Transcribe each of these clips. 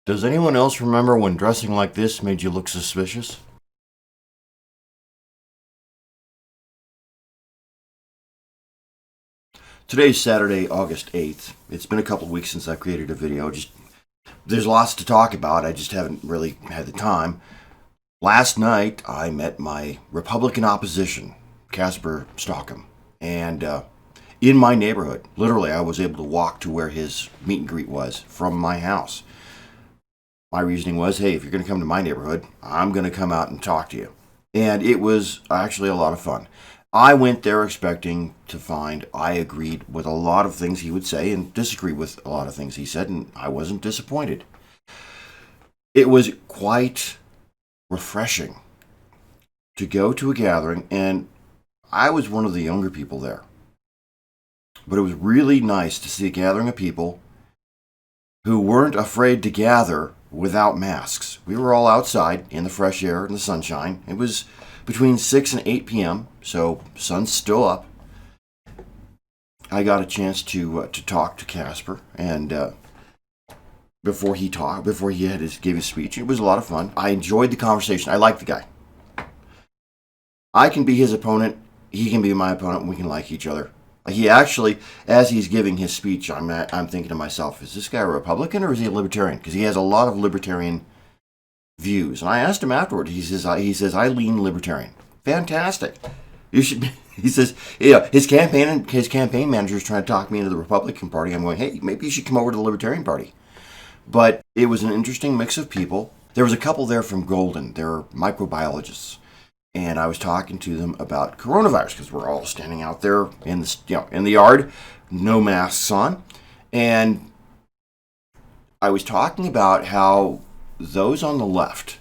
Does anyone else remember when dressing like this made you look suspicious? Today's Saturday, August 8th. It's been a couple of weeks since I created a video. There's lots to talk about. I just haven't really had the time. Last night, I met my Republican opposition, Casper, and in my neighborhood. Literally, I was able to walk to where his meet and greet was from my house. My reasoning was, hey, if you're going to come to my neighborhood, I'm going to come out and talk to you. And it was actually a lot of fun. I went there expecting to find I agreed with a lot of things he would say and disagreed with a lot of things he said, and I wasn't disappointed. It was quite refreshing to go to a gathering, and I was one of the younger people there. But it was really nice to see a gathering of people who weren't afraid to gather without masks. We were all outside in the fresh air and the sunshine. It was between 6 and 8 p.m., so sun's still up. I got a chance to talk to Casper, and before he gave his speech, it was a lot of fun. I enjoyed the conversation. I liked the guy. I can be his opponent. He can be my opponent. And we can like each other. He actually, as he's giving his speech, I'm thinking to myself, is this guy a Republican or is he a Libertarian? Because he has a lot of Libertarian views. And I asked him afterward. He says I lean Libertarian. Fantastic. You should. He says, yeah. His campaign manager is trying to talk me into the Republican Party. I'm going, hey, maybe you should come over to the Libertarian Party. But it was an interesting mix of people. There was a couple there from Golden. They're microbiologists. And I was talking to them about coronavirus because we're all standing out there in the yard, no masks on, and I was talking about how those on the left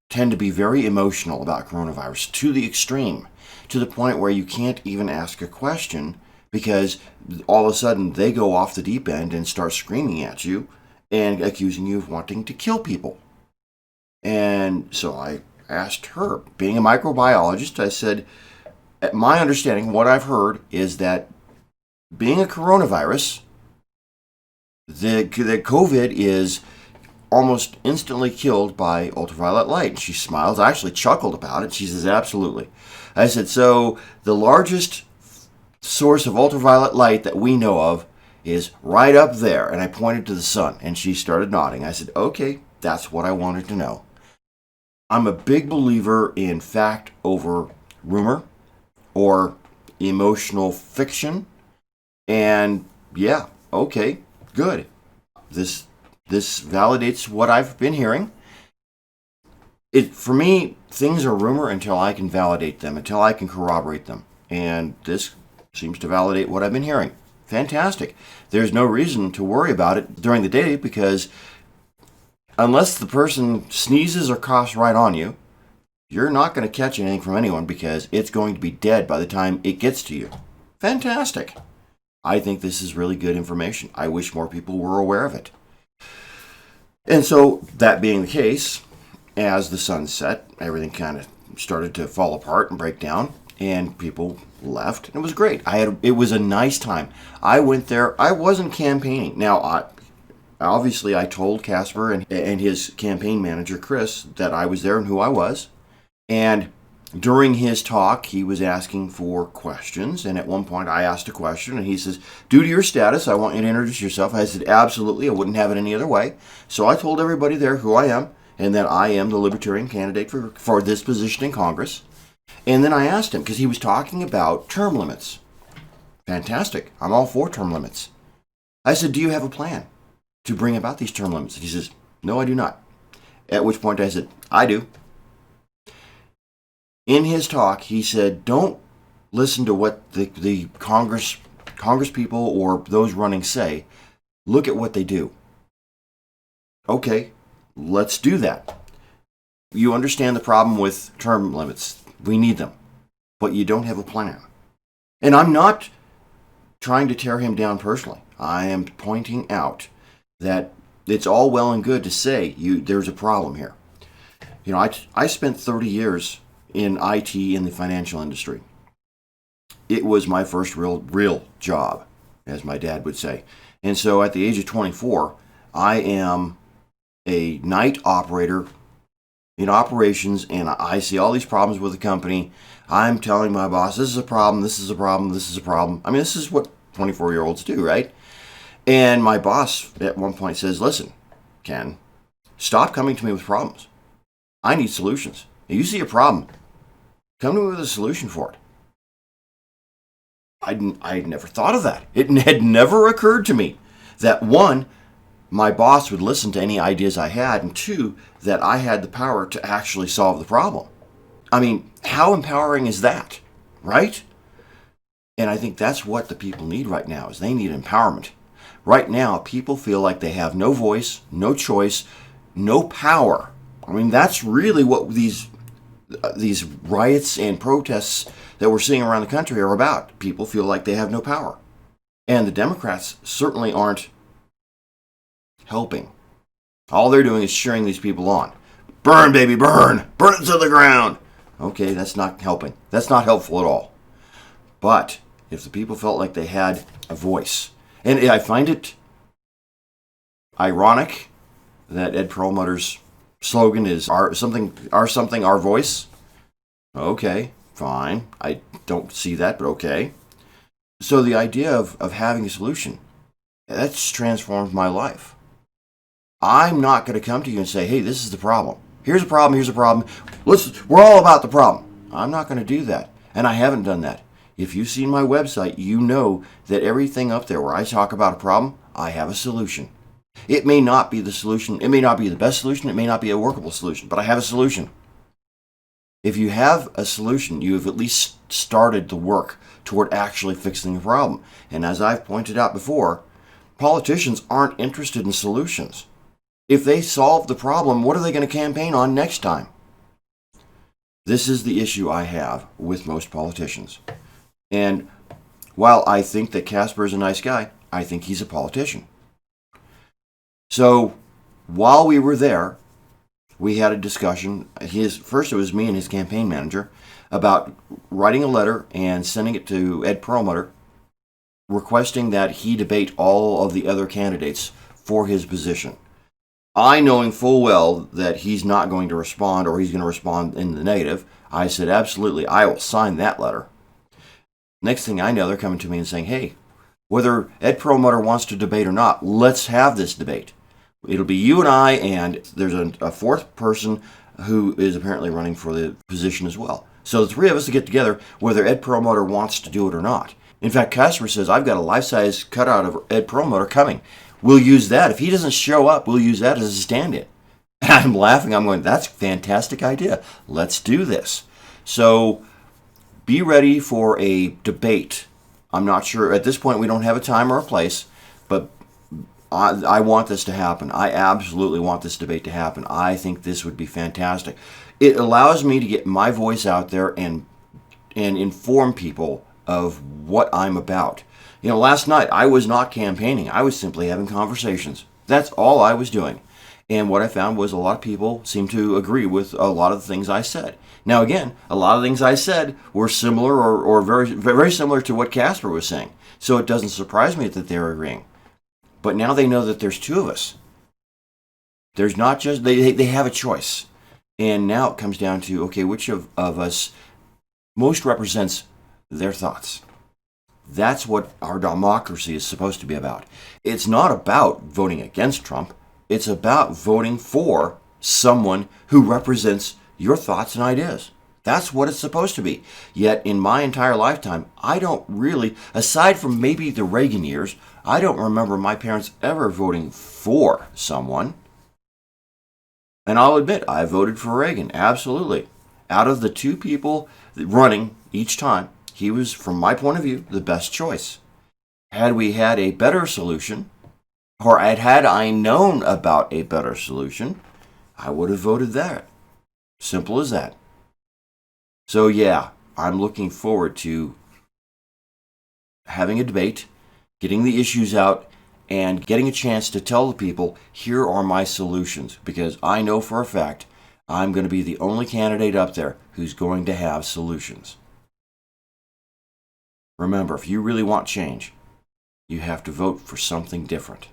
tend to be very emotional about coronavirus to the extreme, to the point where you can't even ask a question because all of a sudden they go off the deep end and start screaming at you and accusing you of wanting to kill people. And so I asked her, being a microbiologist, I said, my understanding, what I've heard, is that being a coronavirus, the COVID is almost instantly killed by ultraviolet light. And she smiles. I actually chuckled about it. She says, absolutely. I said, so the largest source of ultraviolet light that we know of is right up there. And I pointed to the sun, and she started nodding. I said, okay, that's what I wanted to know. I'm a big believer in fact over rumor or emotional fiction. And yeah, okay, good. This validates what I've been hearing. For me, things are rumor until I can validate them, until I can corroborate them. And this seems to validate what I've been hearing. Fantastic. There's no reason to worry about it during the day because unless the person sneezes or coughs right on you, you're not going to catch anything from anyone because it's going to be dead by the time it gets to you. Fantastic. I think this is really good information. I wish more people were aware of it. And so, that being the case, as the sun set, everything kind of started to fall apart and break down, and people left. And it was great. It was a nice time. I went there. I wasn't campaigning. Now, obviously, I told Casper and his campaign manager, Chris, that I was there and who I was. And during his talk, he was asking for questions. And at one point, I asked a question, and he says, due to your status, I want you to introduce yourself. I said, absolutely. I wouldn't have it any other way. So I told everybody there who I am and that I am the Libertarian candidate for this position in Congress. And then I asked him, because he was talking about term limits. Fantastic. I'm all for term limits. I said, do you have a plan to bring about these term limits? And he says, no, I do not. At which point I said, I do. In his talk, he said, don't listen to what the Congress people or those running say. Look at what they do. Okay, let's do that. You understand the problem with term limits. We need them. But you don't have a plan. And I'm not trying to tear him down personally. I am pointing out that it's all well and good to say there's a problem here. You know, I spent 30 years in IT in the financial industry. It was my first real job, as my dad would say. And so at the age of 24, I am a night operator in operations, and I see all these problems with the company. I'm telling my boss, this is a problem, this is a problem, this is a problem. I mean, this is what 24-year-olds do, right? And my boss at one point says, listen, Ken, stop coming to me with problems. I need solutions. If you see a problem, come to me with a solution for it. I'd never thought of that. It had never occurred to me that, one, my boss would listen to any ideas I had, and two, that I had the power to actually solve the problem. I mean, how empowering is that, right? And I think that's what the people need right now, is they need empowerment. Right now, people feel like they have no voice, no choice, no power. I mean, that's really what these riots and protests that we're seeing around the country are about. People feel like they have no power. And the Democrats certainly aren't helping. All they're doing is cheering these people on. Burn, baby, burn! Burn it to the ground! Okay, that's not helping. That's not helpful at all. But if the people felt like they had a voice, and I find it ironic that Ed Perlmutter's slogan is our voice. Okay, fine. I don't see that, but okay. So the idea of having a solution, that's transformed my life. I'm not going to come to you and say, hey, this is the problem. Here's a problem, here's a problem. We're all about the problem. I'm not going to do that. And I haven't done that. If you've seen my website, you know that everything up there where I talk about a problem, I have a solution. It may not be the solution. It may not be the best solution. It may not be a workable solution, but I have a solution. If you have a solution, you have at least started the work toward actually fixing the problem. And as I've pointed out before, politicians aren't interested in solutions. If they solve the problem, what are they going to campaign on next time? This is the issue I have with most politicians. And while I think that Casper is a nice guy, I think he's a politician. So while we were there, we had a discussion. First, it was me and his campaign manager about writing a letter and sending it to Ed Perlmutter, requesting that he debate all of the other candidates for his position. I, knowing full well that he's not going to respond, or he's going to respond in the negative, I said, absolutely, I will sign that letter. Next thing I know, they're coming to me and saying, hey, whether Ed Perlmutter wants to debate or not, let's have this debate. It'll be you and I, and there's a fourth person who is apparently running for the position as well. So the three of us to get together, whether Ed Perlmutter wants to do it or not. In fact, Casper says, I've got a life-size cutout of Ed Perlmutter coming. We'll use that. If he doesn't show up, we'll use that as a stand-in. And I'm laughing. I'm going, that's a fantastic idea. Let's do this. So be ready for a debate. I'm not sure. At this point, we don't have a time or a place, but I want this to happen. I absolutely want this debate to happen. I think this would be fantastic. It allows me to get my voice out there and inform people of what I'm about. You know, last night I was not campaigning. I was simply having conversations. That's all I was doing. And what I found was a lot of people seemed to agree with a lot of the things I said. Now, again, a lot of things I said were similar or very, very similar to what Casper was saying. So it doesn't surprise me that they're agreeing. But now they know that there's two of us. There's not just, they have a choice. And now it comes down to, okay, which of us most represents their thoughts? That's what our democracy is supposed to be about. It's not about voting against Trump. It's about voting for someone who represents your thoughts and ideas. That's what it's supposed to be. Yet in my entire lifetime, I don't really, aside from maybe the Reagan years, I don't remember my parents ever voting for someone. And I'll admit, I voted for Reagan, absolutely. Out of the two people running each time, he was, from my point of view, the best choice. Had we had a better solution, or had I known about a better solution, I would have voted that. Simple as that. So yeah, I'm looking forward to having a debate, getting the issues out, and getting a chance to tell the people, here are my solutions. Because I know for a fact, I'm going to be the only candidate up there who's going to have solutions. Remember, if you really want change, you have to vote for something different.